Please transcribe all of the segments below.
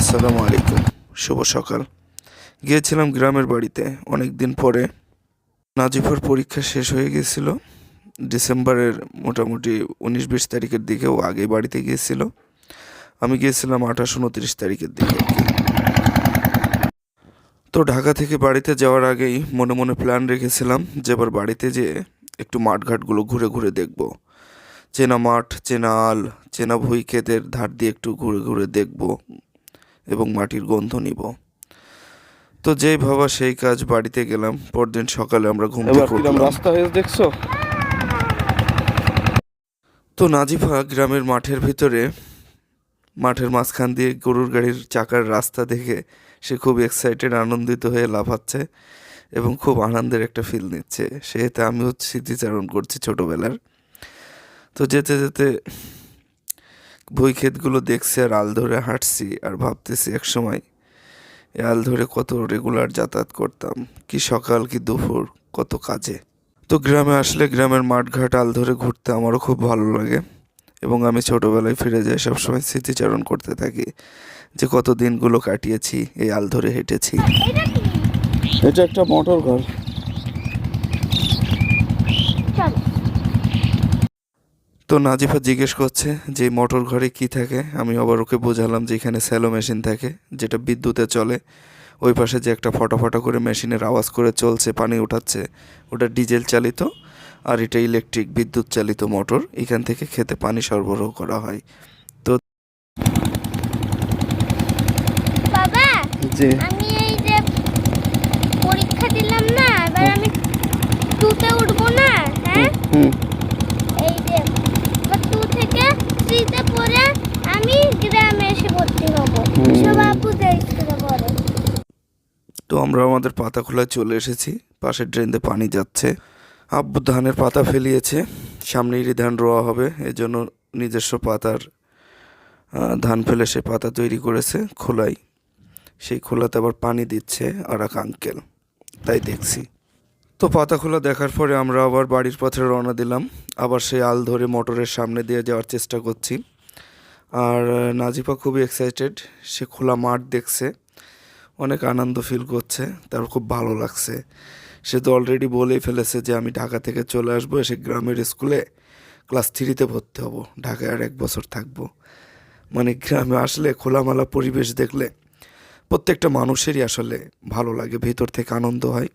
আসসালামু আলাইকুম, শুভ সকাল। গিয়েছিলাম গ্রামের বাড়িতে অনেক দিন পরে। নাজিফার পরীক্ষা শেষ হয়ে গিয়েছিল ডিসেম্বরের মোটামুটি 19-20 তারিখের দিকে। ও আগে বাড়িতে গিয়েছিল, আমি গিয়েছিলাম 28-29 তারিখের দিকে আর কি। তো ঢাকা থেকে বাড়িতে যাওয়ার আগেই মনে মনে প্ল্যান রেখেছিলাম যে এবার বাড়িতে যেয়ে একটু মাঠঘাটগুলো ঘুরে ঘুরে দেখব। চেনা মাঠ, চেনা আল, চেনা ভুঁই ক্ষেতের ধার দিয়ে একটু ঘুরে ঘুরে দেখব এবং মাটির গন্ধ নিব। তো যেই ভাবা সেই কাজ, বাড়িতে গেলাম। পরদিন সকালে আমরা ঘুম থেকে উঠলাম। রাস্তা হয়ে দেখছো? তো নাজিফা গ্রামের মাঠের ভিতরে, মাঠের মাঝখান দিয়ে গরুর গাড়ির চাকার রাস্তা দেখে সে খুব এক্সাইটেড, আনন্দিত হয়ে লাফাচ্ছে এবং খুব আনন্দের একটা ফিল নিচ্ছে। সেহেতু আমিও স্মৃতিচারণ করছি ছোটোবেলার। তো যেতে যেতে ভুঁই ক্ষেতগুলো দেখছি আর আল ধরে হাঁটছি আর ভাবতেছি একসময় এ আল ধরে কত রেগুলার যাতায়াত করতাম, কি সকাল কি দুপুর, কত কাজে। তো গ্রামে আসলে গ্রামের মাঠঘাট আল ধরে ঘুরতে আমারও খুব ভালো লাগে এবং আমি ছোটোবেলায় ফিরে যাই, সবসময় স্মৃতিচারণ করতে থাকি যে কত দিনগুলো কাটিয়েছি এই আল ধরে হেঁটেছি। এটা একটা মোটর ঘর। তো নাজিফা জিজ্ঞেস করছে যে এই মোটর ঘরে কি থাকে। আমি আবার ওকে বোঝালাম যে এখানে স্যালো মেশিন থাকে, যেটা বিদ্যুতে চলে। ওই পাশে যে একটা ফটা ফটা করে মেশিনের আওয়াজ করে চলছে, পানি উঠাচ্ছে, ওটা ডিজেল চালিত। আর এটা ইলেকট্রিক বিদ্যুৎ চালিত মোটর, এখান থেকে খেতে পানি সরবরাহ করা হয়। তো বাবা, যে আমি এই যে পরীক্ষা দিলাম না, এবার আমি টুতে উঠবো না। হ্যাঁ, এই যে এবার টু থেকে থ্রিতে পড়ে আমি গ্রামে এসে ভর্তি হব। সব আপু যে স্কুলে পড়ে। তো আমরা আমাদের পাতা খোলায় চলে এসেছি। পাশের ড্রেন দিয়ে পানি যাচ্ছে। আব্বু ধানের পাতা ফেলিয়েছে, সামনেরই ধান রোয়া হবে, এজন্য নিজস্ব পাতার ধান ফেলে সে পাতা তৈরি করেছে খোলাই। সেই খোলাতে আবার পানি দিচ্ছে আর এক আঙ্কেল, তাই দেখছি। তো পাতা খোলা দেখার পরে আমরা আবার বাড়ির পথে রওনা দিলাম। আবার সেই আল ধরে মোটরের সামনে দিয়ে যাওয়ার চেষ্টা করছি। আর নাজিফা খুবই এক্সাইটেড, সে খোলা মাঠ দেখছে, অনেক আনন্দ ফিল করছে, তার খুব ভালো লাগছে। সে তো অলরেডি বলেই ফেলেছে যে আমি ঢাকা থেকে চলে আসবো, এসে গ্রামের স্কুলে ক্লাস 3-তে ভর্তি হব, ঢাকায় আর 1 বছর থাকবো। মানে গ্রামে আসলে খোলামেলা পরিবেশ দেখলে প্রত্যেকটা মানুষেরই আসলে ভালো লাগে, ভিতর থেকে আনন্দ হয়।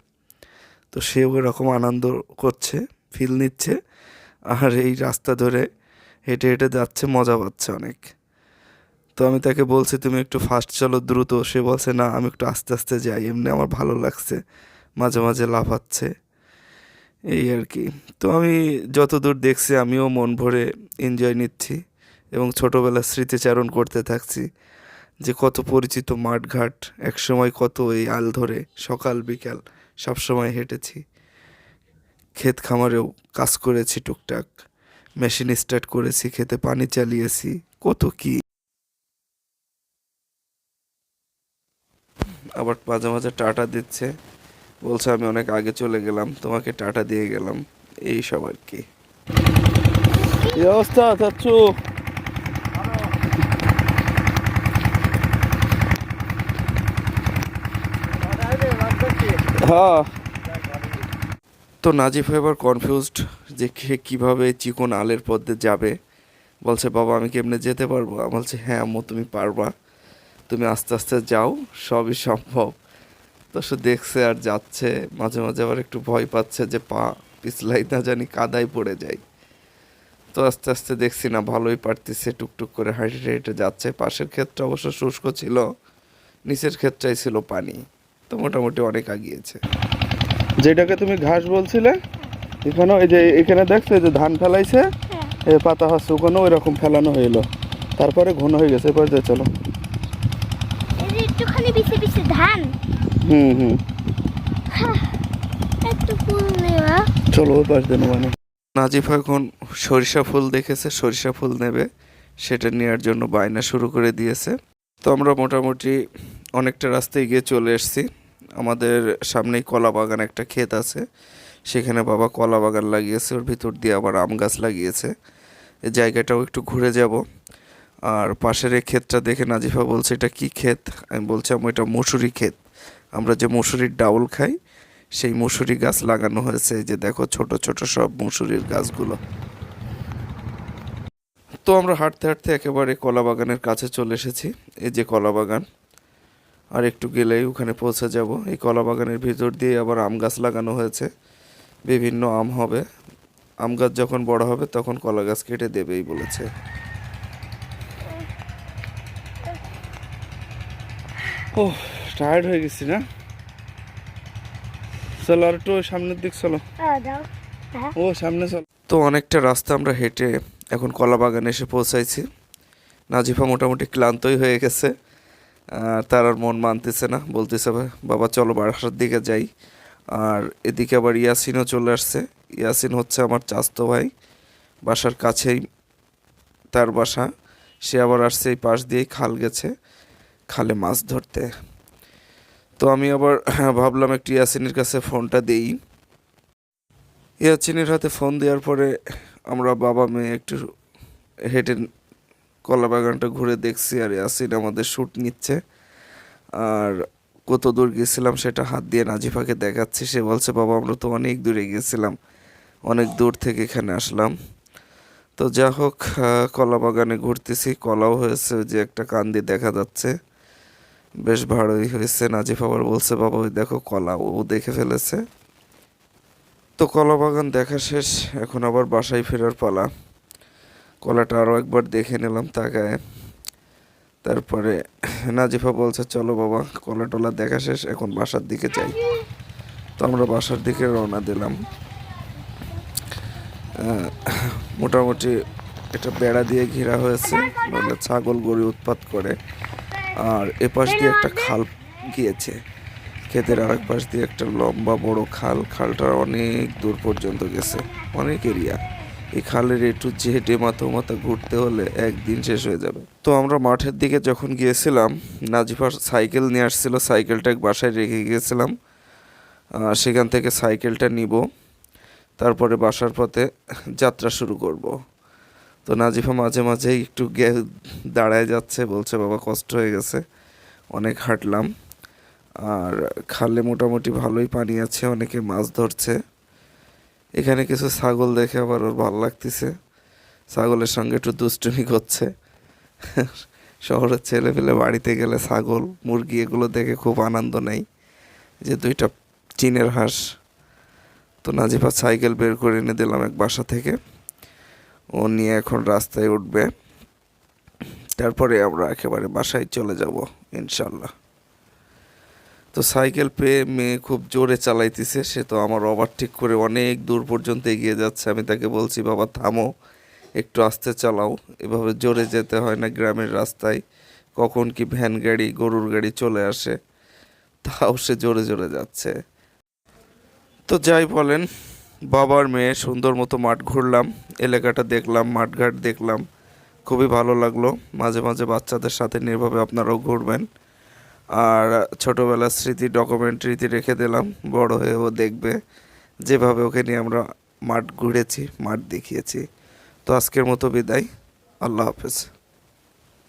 তো সেও এরকম আনন্দ করছে, ফিল নিচ্ছে, আর এই রাস্তা ধরে হেঁটে হেঁটে যাচ্ছে, মজা পাচ্ছে অনেক। তো আমি তাকে বলছি তুমি একটু ফাস্ট চলো, দ্রুত। সে বলছে না, আমি একটু আস্তে আস্তে যাই, এমনি আমার ভালো লাগছে, মাঝে মাঝে লাফাচ্ছে, এই আর কি। তো আমি যতদূর দেখছি আমিও মন ভরে এনজয় নিচ্ছি এবং ছোটোবেলার স্মৃতিচারণ করতে থাকছি যে কত পরিচিত মাঠঘাট, একসময় কত এই আল ধরে সকাল বিকাল সবসময় হেঁটেছি। ক্ষেত খামারেও কাজ করেছি টুকটাক, মেশিন স্টার্ট করেছি, খেতে পানি চালিয়েছি, কত কি। আবার মাঝে মাঝে টাটা দিচ্ছে, বলছে আমি অনেক আগে চলে গেলাম, তোমাকে টাটা দিয়ে গেলাম, এই সব আর কি। কি অবস্থা চাচ্ছু? হ্যাঁ। তো নাজিফ এবার কনফিউজড যে কীভাবে চিকন আলের পথে যাবে। বলছে বাবা আমি কেমনে যেতে পারবো? আমি বলছি হ্যাঁ আম্মু তুমি পারবা, তুমি আস্তে আস্তে যাও, সবই সম্ভব। তো সে দেখছে আর যাচ্ছে, মাঝে মাঝে আবার একটু ভয় পাচ্ছে যে পা পিছলাই না জানি কাদায় পড়ে যায়। তো আস্তে আস্তে দেখছি না ভালোই পারতেছে, টুকটুক করে হাঁটে হেঁটে যাচ্ছে। পাশের ক্ষেতটা অবশ্য শুষ্ক ছিল, নিচের ক্ষেতটাই ছিল পানি। তো মোটামুটি অনেক আগিয়েছে। যেটাকে তুমি ঘাস বলছিলে, এখানে ওই যে এখানে দেখছো এই যে ধান ফেলাইছে, এই পাতা হচ্ছে ওখানে ওই রকম ফেলানো হইলো, তারপরে ঘন হয়ে গেছে। এবার যে চলো। এই যে একটুখানি পিছে পিছে ধান। হুম। একটু ফুল নেওয়া। চলো ওই পাশ দেন মানে। নাজিফা এখন সরিষা ফুল দেখেছে, সরিষা ফুল নেবে, সেটা নেওয়ার জন্য বায়না শুরু করে দিয়েছে। তো আমরা মোটামুটি অনেকটা রাস্তায় গিয়ে চলে এসেছি। আমাদের সামনেই কলা বাগান একটা ক্ষেত আছে, সেখানে বাবা কলা বাগান লাগিয়েছে, ওর ভিতর দিয়ে আবার আম গাছ লাগিয়েছে। এই জায়গাটাও একটু ঘুরে যাব। আর পাশের এই ক্ষেতটা দেখে নাজিফা বলছে এটা কি ক্ষেত, আমি বলছিলাম এটা মসুরি ক্ষেত, আমরা যে মসুরির ডাউল খাই সেই মসুরি গাছ লাগানো হয়েছে। এই যে দেখো ছোট ছোট সব মসুরির গাছগুলো। তো আমরা হাঁটতে হাঁটতে একেবারে কলা বাগানের কাছে চলে এসেছি। এই যে কলা বাগান, আর একটু গেলেই ওখানে পৌঁছে যাব। এই কলা বাগানের ভিতর দিয়ে আবার আম গাছ লাগানো হয়েছে, বিভিন্ন আম হবে। আম গাছ যখন বড় হবে তখন কলা গাছ কেটে দেবেই বলেছে। ও টায়ার্ড হয়ে গেছি না, চলো আর একটু সামনের দিক চলো, দাও। হ্যাঁ ও সামনে চলো। তো অনেকটা রাস্তা আমরা হেঁটে এখন কলা বাগানে এসে পৌঁছাইছি। নাজিফা মোটামুটি ক্লান্তই হয়ে গেছে, তার আর মন মানতেছে না, বলতেছে বাবা চলো বাসার দিকে যাই। আর এদিকে আবার ইয়াসিনও চলে আসছে। ইয়াসিন হচ্ছে আমার চাচাতো ভাই, বাসার কাছেই তার বাসা। সে আবার আসছে এই পাশ দিয়েই খাল গেছে, খালে মাছ ধরতে। তো আমি আবার ভাবলাম একটু ইয়াসিনের কাছে ফোনটা দেই। ইয়াসিনের হাতে ফোন দেওয়ার পরে আমরা বাবা মেয়ে একটু হেঁটে কলা বাগানটা ঘুরে দেখছি, আর ইয়াসিন আমাদের শ্যুট নিচ্ছে। আর কত দূর গেছিলাম সেটা হাত দিয়ে নাজিফাকে দেখাচ্ছি। সে বলছে বাবা আমরা তো অনেক দূরে গেছিলাম, অনেক দূর থেকে এখানে আসলাম। তো যা হোক, কলা বাগানে ঘুরতেছি, কলাও হয়েছে, যে একটা কান্দি দেখা যাচ্ছে, বেশ ভালোই হয়েছে। নাজিফ আবার বলছে বাবা ওই দেখো কলা, ও দেখে ফেলেছে। তো কলা বাগান দেখা শেষ, এখন আবার বাসায় ফেরার পালা। কলাটা আরও একবার দেখে নিলাম তাকায়। তারপরে নাজিফা বলছে চলো বাবা কলা টলা দেখা শেষ, এখন বাসার দিকে যাই। তো আমরা বাসার দিকে রওনা দিলাম। মোটামুটি এটা বেড়া দিয়ে ঘেরা হয়েছে, নইলে ছাগল গরু উৎপাত করে। আর এপাশ দিয়ে একটা খাল গিয়েছে, ক্ষেতের আরেক পাশ দিয়ে একটা লম্বা বড় খাল, খালটা অনেক দূর পর্যন্ত গেছে, অনেক এরিয়া। এই খালের একটু জেটে মাথা মাথা ঘুরতে হলে একদিন শেষ হয়ে যাবে। তো আমরা মাঠের দিকে যখন গিয়েছিলাম, নাজিফার সাইকেল নিয়ে আসছিল, সাইকেলটা এক বাসায় রেখে গিয়েছিলাম। সেখান থেকে সাইকেলটা নিব, তারপরে বাসার পথে যাত্রা শুরু করব। তো নাজিফা মাঝে মাঝেই একটু দাঁড়ায় যাচ্ছে, বলছে বাবা কষ্ট হয়ে গেছে, অনেক হাঁটলাম। আর খালে মোটামুটি ভালোই পানি আছে, অনেকে মাছ ধরছে। এখানে কিছু ছাগল দেখে আবার ওর ভালো লাগতেছে, ছাগলের সঙ্গে একটু দুষ্টুমি করছে। শহরের ছেলে পেলে বাড়িতে গেলে ছাগল মুরগি এগুলো দেখে খুব আনন্দ নেয়, যে দুইটা চীনের হাঁস। তো নাজিফা সাইকেল বের করে এনে দিলাম এক বাসা থেকে, ও নিয়ে এখন রাস্তায় উঠবে, তারপরে আমরা একেবারে বাসায় চলে যাব ইনশাল্লাহ। তো সাইকেল পেয়ে মেয়ে খুব জোরে চালাইতেছে, সে তো আমার ওভারটেক করে অনেক দূর পর্যন্ত এগিয়ে যাচ্ছে। আমি তাকে বলছি বাবা থামো, একটু আস্তে চালাও, এভাবে জোরে যেতে হয় না গ্রামের রাস্তায়, কখন কি ভ্যান গাড়ি গরুর গাড়ি চলে আসে, তাও সে জোরে জোরে যাচ্ছে। তো যাই বলেন, বাবার মেয়ে সুন্দর মতো মাঠ ঘুরলাম, এলাকাটা দেখলাম, মাঠঘাট দেখলাম, খুবই ভালো লাগলো। মাঝে মাঝে বাচ্চাদের সাথে নির্ভাবে আপনারাও ঘুরবেন। আর ছোটোবেলার স্মৃতি ডকুমেন্টারিতে রেখে দিলাম, বড় হয়ে ও দেখবে যেভাবে ওকে নিয়ে আমরা মাঠ ঘুরেছি, মাঠ দেখিয়েছি। তো আজকের মতো বিদায়, আল্লাহ হাফেজ।